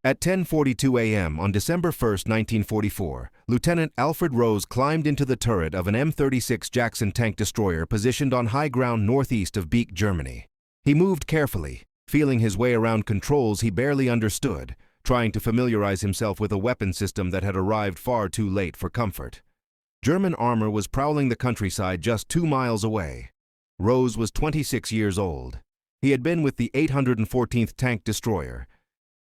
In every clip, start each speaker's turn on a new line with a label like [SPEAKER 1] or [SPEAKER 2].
[SPEAKER 1] At 10:42 a.m. on December 1, 1944, Lieutenant Alfred Rose climbed into the turret of an M36 Jackson tank destroyer positioned on high ground northeast of Beeck, Germany. He moved carefully, feeling his way around controls he barely understood, trying to familiarize himself with a weapon system that had arrived far too late for comfort. German armor was prowling the countryside just 2 miles away. Rose was 26 years old. He had been with the 814th Tank Destroyer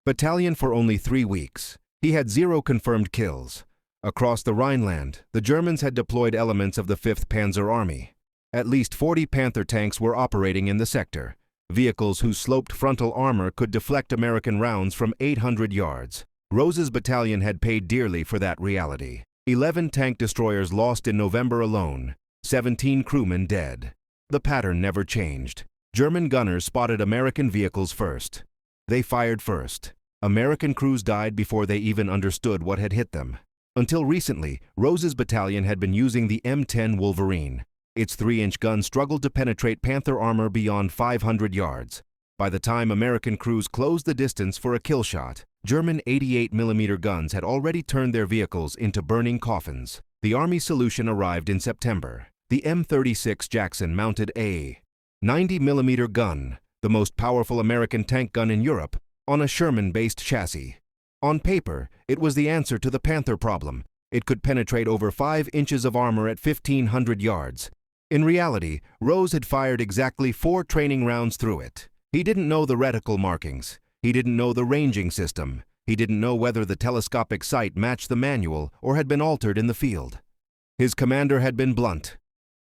[SPEAKER 1] Battalion for only 3 weeks. He had 0 confirmed kills. Across the Rhineland, the Germans had deployed elements of the 5th Panzer Army. At least 40 Panther tanks were operating in the sector, vehicles whose sloped frontal armor could deflect American rounds from 800 yards. Rose's battalion had paid dearly for that reality. 11 tank destroyers lost in November alone, 17 crewmen dead. The pattern never changed. German gunners spotted American vehicles first. They fired first. American crews died before they even understood what had hit them. Until recently, Rose's battalion had been using the M10 Wolverine. Its 3-inch gun struggled to penetrate Panther armor beyond 500 yards. By the time American crews closed the distance for a kill shot, German 88mm guns had already turned their vehicles into burning coffins. The Army solution arrived in September. The M36 Jackson mounted a 90mm gun, the most powerful American tank gun in Europe, on a Sherman-based chassis. On paper, it was the answer to the Panther problem. It could penetrate over 5 inches of armor at 1,500 yards. In reality, Rose had fired exactly 4 training rounds through it. He didn't know the reticle markings. He didn't know the ranging system. He didn't know whether the telescopic sight matched the manual or had been altered in the field. His commander had been blunt.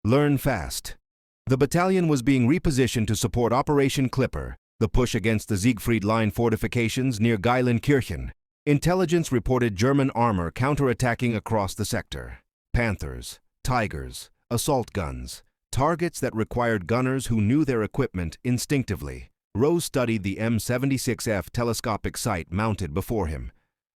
[SPEAKER 1] Learn fast. The battalion was being repositioned to support Operation Clipper, the push against the Siegfried Line fortifications near Geilenkirchen. Intelligence reported German armor counterattacking across the sector. Panthers, Tigers, assault guns, targets that required gunners who knew their equipment instinctively. Rose studied the M36F telescopic sight mounted before him.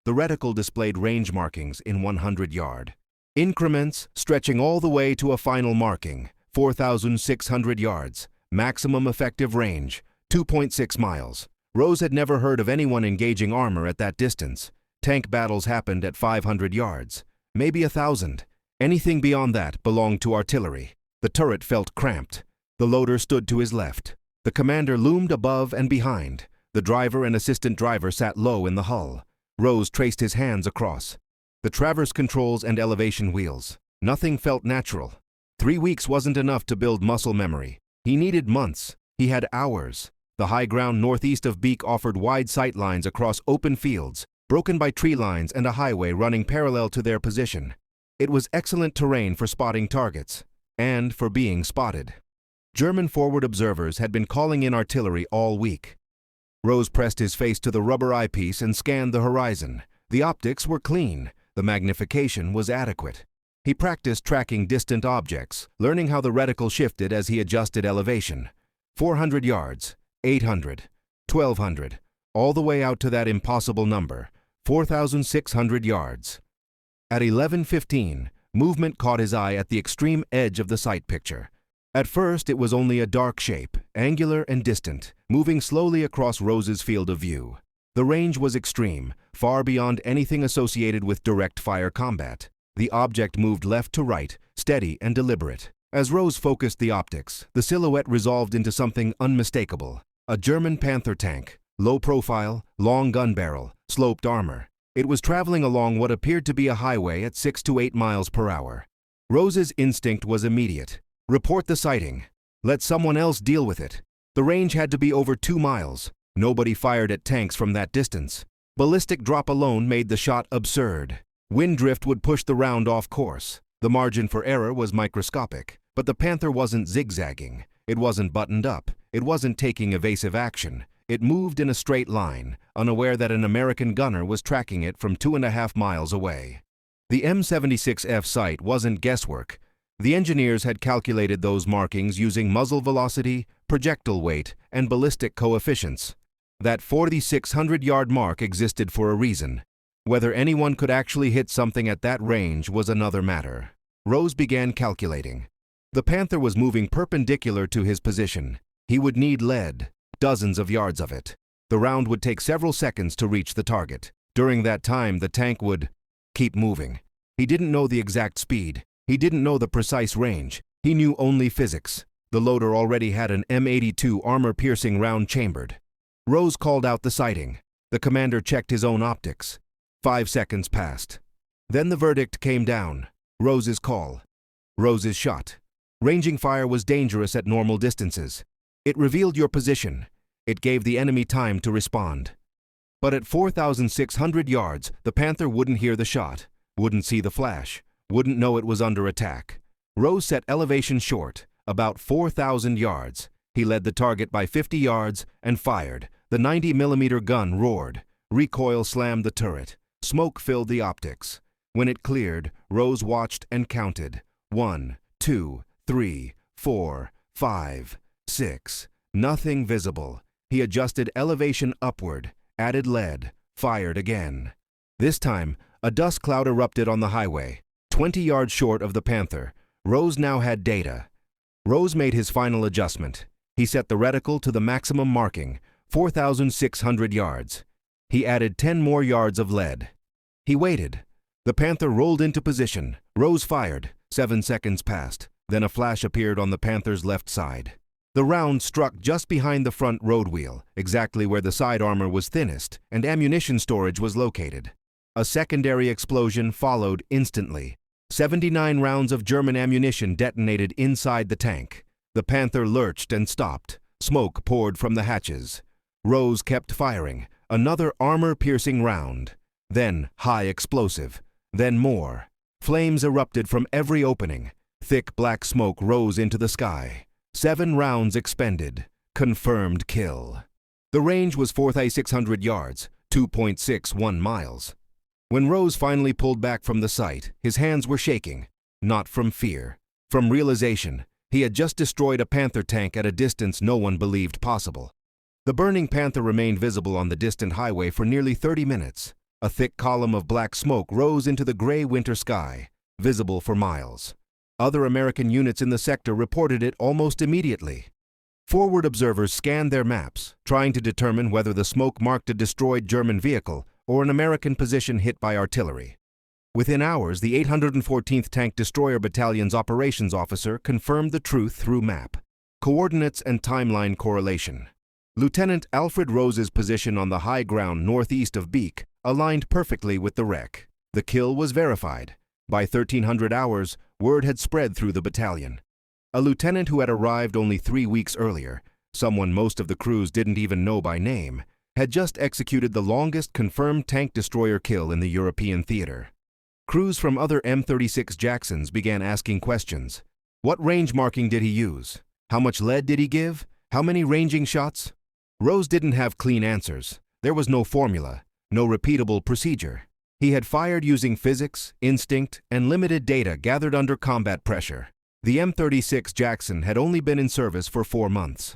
[SPEAKER 1] The reticle displayed range markings in 100-yard increments stretching all the way to a final marking, 4,600 yards, maximum effective range, 2.6 miles. Rose had never heard of anyone engaging armor at that distance. Tank battles happened at 500 yards, maybe 1,000. Anything beyond that belonged to artillery. The turret felt cramped. The loader stood to his left. The commander loomed above and behind. The driver and assistant driver sat low in the hull. Rose traced his hands across the traverse controls and elevation wheels. Nothing felt natural. 3 weeks wasn't enough to build muscle memory. He needed months. He had hours. The high ground northeast of Beeck offered wide sight lines across open fields, broken by tree lines and a highway running parallel to their position. It was excellent terrain for spotting targets, and for being spotted. German forward observers had been calling in artillery all week. Rose pressed his face to the rubber eyepiece and scanned the horizon. The optics were clean. The magnification was adequate. He practiced tracking distant objects, learning how the reticle shifted as he adjusted elevation. 400 yards, 800, 1,200, all the way out to that impossible number, 4,600 yards. At 11:15, movement caught his eye at the extreme edge of the sight picture. At first, it was only a dark shape, angular and distant, moving slowly across Rose's field of view. The range was extreme, far beyond anything associated with direct fire combat. The object moved left to right, steady and deliberate. As Rose focused the optics, the silhouette resolved into something unmistakable. A German Panther tank, low profile, long gun barrel, sloped armor. It was traveling along what appeared to be a highway at 6 to 8 miles per hour. Rose's instinct was immediate. Report the sighting. Let someone else deal with it. The range had to be over 2 miles. Nobody fired at tanks from that distance. Ballistic drop alone made the shot absurd. Wind drift would push the round off course. The margin for error was microscopic. But the Panther wasn't zigzagging. It wasn't buttoned up. It wasn't taking evasive action. It moved in a straight line, unaware that an American gunner was tracking it from 2.5 miles away. The M76F sight wasn't guesswork. The engineers had calculated those markings using muzzle velocity, projectile weight, and ballistic coefficients. That 4,600-yard mark existed for a reason. Whether anyone could actually hit something at that range was another matter. Rose began calculating. The Panther was moving perpendicular to his position. He would need lead, dozens of yards of it. The round would take several seconds to reach the target. During that time, the tank would keep moving. He didn't know the exact speed. He didn't know the precise range. He knew only physics. The loader already had an M82 armor-piercing round chambered. Rose called out the sighting. The commander checked his own optics. 5 seconds passed. Then the verdict came down. Rose's call. Rose's shot. Ranging fire was dangerous at normal distances. It revealed your position. It gave the enemy time to respond. But at 4,600 yards, the Panther wouldn't hear the shot, wouldn't see the flash, wouldn't know it was under attack. Rose set elevation short, about 4,000 yards. He led the target by 50 yards and fired. The 90mm gun roared. Recoil slammed the turret. Smoke filled the optics. When it cleared, Rose watched and counted. 1, 2, 3, 4, 5, 6. Nothing visible. He adjusted elevation upward, added lead, fired again. This time, a dust cloud erupted on the highway. 20 yards short of the Panther, Rose now had data. Rose made his final adjustment. He set the reticle to the maximum marking, 4,600 yards. He added 10 more yards of lead. He waited. The Panther rolled into position. Rose fired. 7 seconds passed. Then a flash appeared on the Panther's left side. The round struck just behind the front road wheel, exactly where the side armor was thinnest and ammunition storage was located. A secondary explosion followed instantly. 79 rounds of German ammunition detonated inside the tank. The Panther lurched and stopped. Smoke poured from the hatches. Rose kept firing. Another armor-piercing round. Then high explosive. Then more. Flames erupted from every opening. Thick black smoke rose into the sky. 7 rounds expended. Confirmed kill. The range was 4,600 yards, 2.61 miles. When Rose finally pulled back from the site, his hands were shaking. Not from fear. From realization. He had just destroyed a Panther tank at a distance no one believed possible. The burning Panther remained visible on the distant highway for nearly 30 minutes. A thick column of black smoke rose into the gray winter sky, visible for miles. Other American units in the sector reported it almost immediately. Forward observers scanned their maps, trying to determine whether the smoke marked a destroyed German vehicle or an American position hit by artillery. Within hours, the 814th Tank Destroyer Battalion's operations officer confirmed the truth through map, coordinates and timeline correlation. Lieutenant Alfred Rose's position on the high ground northeast of Beeck aligned perfectly with the wreck. The kill was verified. By 1300 hours, word had spread through the battalion. A lieutenant who had arrived only 3 weeks earlier, someone most of the crews didn't even know by name, had just executed the longest confirmed tank destroyer kill in the European theater. Crews from other M36 Jacksons began asking questions. What range marking did he use? How much lead did he give? How many ranging shots? Rose didn't have clean answers. There was no formula, no repeatable procedure. He had fired using physics, instinct, and limited data gathered under combat pressure. The M36 Jackson had only been in service for 4 months.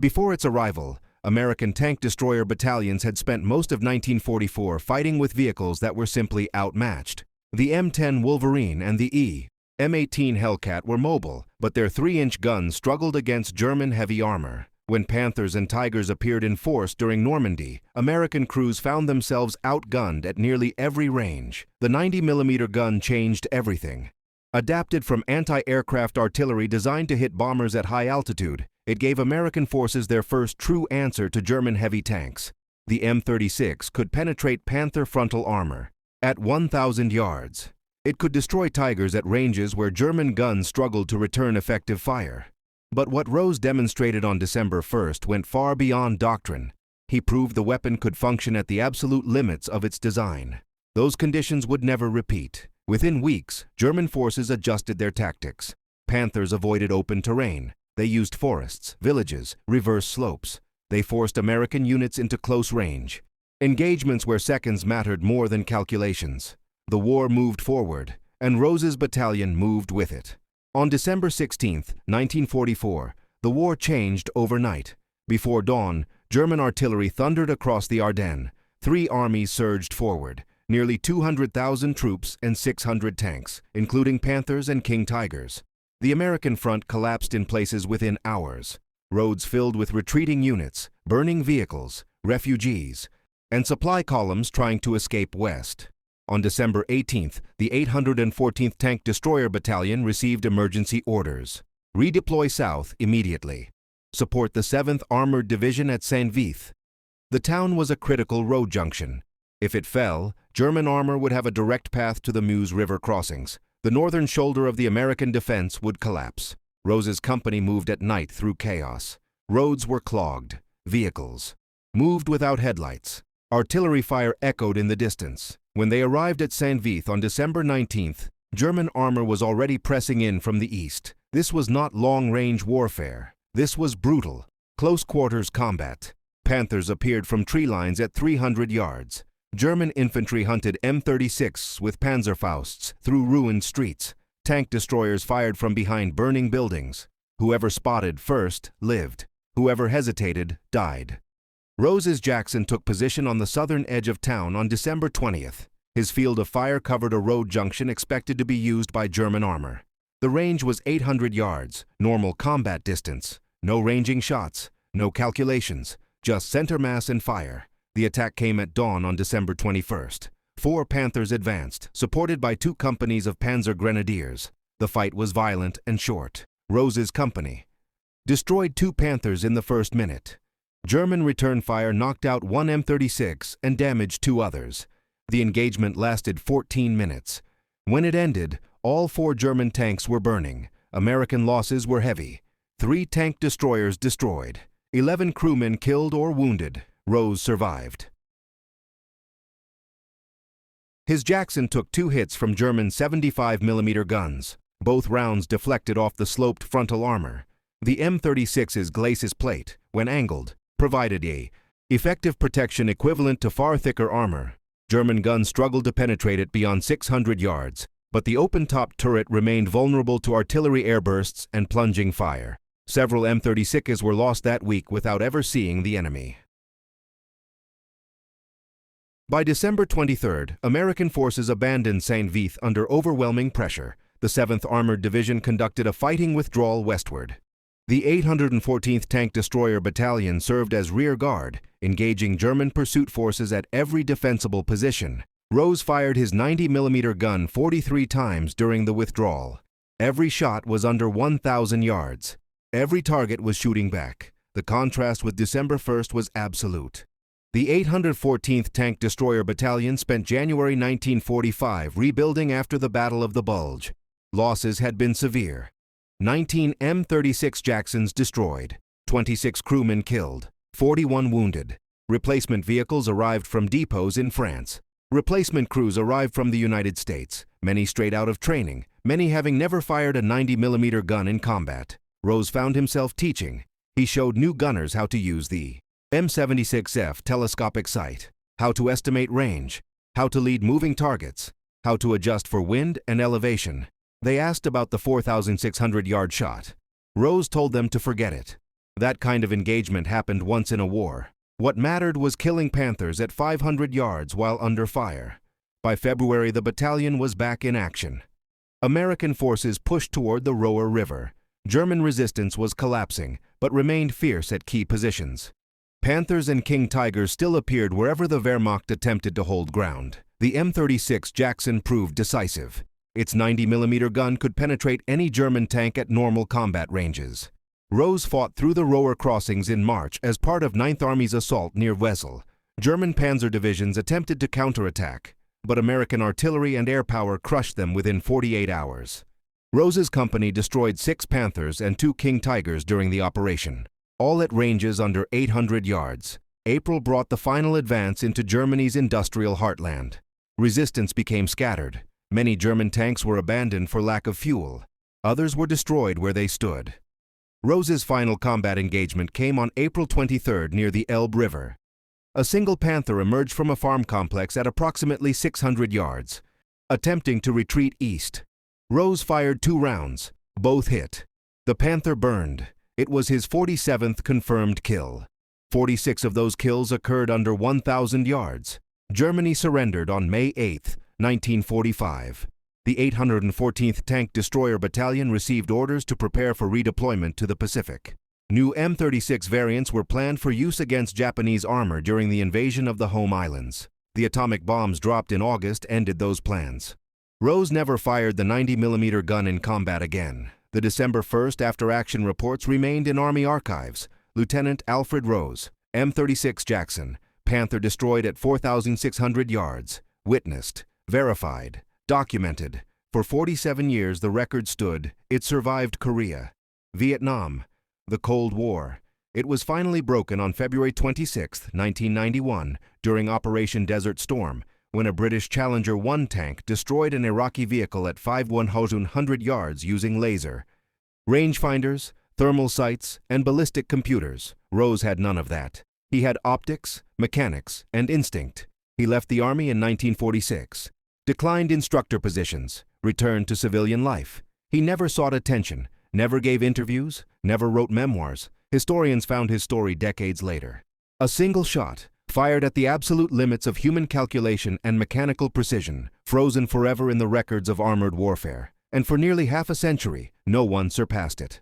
[SPEAKER 1] Before its arrival, American tank destroyer battalions had spent most of 1944 fighting with vehicles that were simply outmatched. The M10 Wolverine and the M18 Hellcat were mobile, but their 3-inch guns struggled against German heavy armor. When Panthers and Tigers appeared in force during Normandy, American crews found themselves outgunned at nearly every range. The 90mm gun changed everything. Adapted from anti-aircraft artillery designed to hit bombers at high altitude, it gave American forces their first true answer to German heavy tanks. The M36 could penetrate Panther frontal armor at 1,000 yards. It could destroy Tigers at ranges where German guns struggled to return effective fire. But what Rose demonstrated on December 1st went far beyond doctrine. He proved the weapon could function at the absolute limits of its design. Those conditions would never repeat. Within weeks, German forces adjusted their tactics. Panthers avoided open terrain. They used forests, villages, reverse slopes. They forced American units into close range. Engagements where seconds mattered more than calculations. The war moved forward, and Rose's battalion moved with it. On December 16, 1944, the war changed overnight. Before dawn, German artillery thundered across the Ardennes. 3 armies surged forward, nearly 200,000 troops and 600 tanks, including Panthers and King Tigers. The American front collapsed in places within hours. Roads filled with retreating units, burning vehicles, refugees, and supply columns trying to escape west. On December 18th, the 814th Tank Destroyer Battalion received emergency orders. Redeploy south immediately. Support the 7th Armored Division at Saint-Vith. The town was a critical road junction. If it fell, German armor would have a direct path to the Meuse River crossings. The northern shoulder of the American defense would collapse. Rose's company moved at night through chaos. Roads were clogged. Vehicles moved without headlights. Artillery fire echoed in the distance. When they arrived at Saint-Vith on December 19th, German armor was already pressing in from the east. This was not long-range warfare. This was brutal, close-quarters combat. Panthers appeared from tree lines at 300 yards. German infantry hunted M36s with Panzerfausts through ruined streets. Tank destroyers fired from behind burning buildings. Whoever spotted first lived. Whoever hesitated died. Rose's Jackson took position on the southern edge of town on December 20th. His field of fire covered a road junction expected to be used by German armor. The range was 800 yards, normal combat distance. No ranging shots, no calculations, just center mass and fire. The attack came at dawn on December 21st. 4 Panthers advanced, supported by 2 companies of Panzer Grenadiers. The fight was violent and short. Rose's company destroyed 2 Panthers in the first minute. German return fire knocked out 1 M36 and damaged 2 others. The engagement lasted 14 minutes. When it ended, all 4 German tanks were burning. American losses were heavy. 3 tank destroyers destroyed. 11 crewmen killed or wounded. Rose survived. His Jackson took 2 hits from German 75mm guns. Both rounds deflected off the sloped frontal armor. The M36's glacis plate, when angled, provided a effective protection equivalent to far thicker armor. German guns struggled to penetrate it beyond 600 yards, but the open-top turret remained vulnerable to artillery airbursts and plunging fire. Several M36s were lost that week without ever seeing the enemy. By December 23rd, American forces abandoned Saint-Vith under overwhelming pressure. The 7th Armored Division conducted a fighting withdrawal westward. The 814th Tank Destroyer Battalion served as rear guard, engaging German pursuit forces at every defensible position. Rose fired his 90mm gun 43 times during the withdrawal. Every shot was under 1,000 yards. Every target was shooting back. The contrast with December 1st was absolute. The 814th Tank Destroyer Battalion spent January 1945 rebuilding after the Battle of the Bulge. Losses had been severe. 19 M36 Jacksons destroyed, 26 crewmen killed, 41 wounded. Replacement vehicles arrived from depots in France. Replacement crews arrived from the United States, many straight out of training, many having never fired a 90mm gun in combat. Rose found himself teaching. He showed new gunners how to use the M36F telescopic sight, how to estimate range, how to lead moving targets, how to adjust for wind and elevation. They asked about the 4,600-yard shot. Rose told them to forget it. That kind of engagement happened once in a war. What mattered was killing Panthers at 500 yards while under fire. By February, the battalion was back in action. American forces pushed toward the Roer River. German resistance was collapsing, but remained fierce at key positions. Panthers and King Tigers still appeared wherever the Wehrmacht attempted to hold ground. The M36 Jackson proved decisive. Its 90mm gun could penetrate any German tank at normal combat ranges. Rose fought through the Roer crossings in March as part of 9th Army's assault near Wesel. German panzer divisions attempted to counterattack, but American artillery and air power crushed them within 48 hours. Rose's company destroyed 6 Panthers and 2 King Tigers during the operation, all at ranges under 800 yards. April brought the final advance into Germany's industrial heartland. Resistance became scattered. Many German tanks were abandoned for lack of fuel. Others were destroyed where they stood. Rose's final combat engagement came on April 23rd near the Elbe River. A single Panther emerged from a farm complex at approximately 600 yards, attempting to retreat east. Rose fired 2 rounds. Both hit. The Panther burned. It was his 47th confirmed kill. 46 of those kills occurred under 1,000 yards. Germany surrendered on May 8, 1945. The 814th Tank Destroyer Battalion received orders to prepare for redeployment to the Pacific. New M36 variants were planned for use against Japanese armor during the invasion of the home islands. The atomic bombs dropped in August ended those plans. Rose never fired the 90mm gun in combat again. The December 1st after-action reports remained in Army archives. Lieutenant Alfred Rose, M36 Jackson, Panther destroyed at 4,600 yards. Witnessed, verified, documented. For 47 years the record stood. It survived Korea, Vietnam, the Cold War. It was finally broken on February 26, 1991, during Operation Desert Storm, when a British Challenger 1 tank destroyed an Iraqi vehicle at 5,100 yards using laser, rangefinders, thermal sights, and ballistic computers. Rose had none of that. He had optics, mechanics, and instinct. He left the Army in 1946, declined instructor positions, returned to civilian life. He never sought attention, never gave interviews, never wrote memoirs. Historians found his story decades later. A single shot, fired at the absolute limits of human calculation and mechanical precision, frozen forever in the records of armored warfare. And for nearly half a century, no one surpassed it.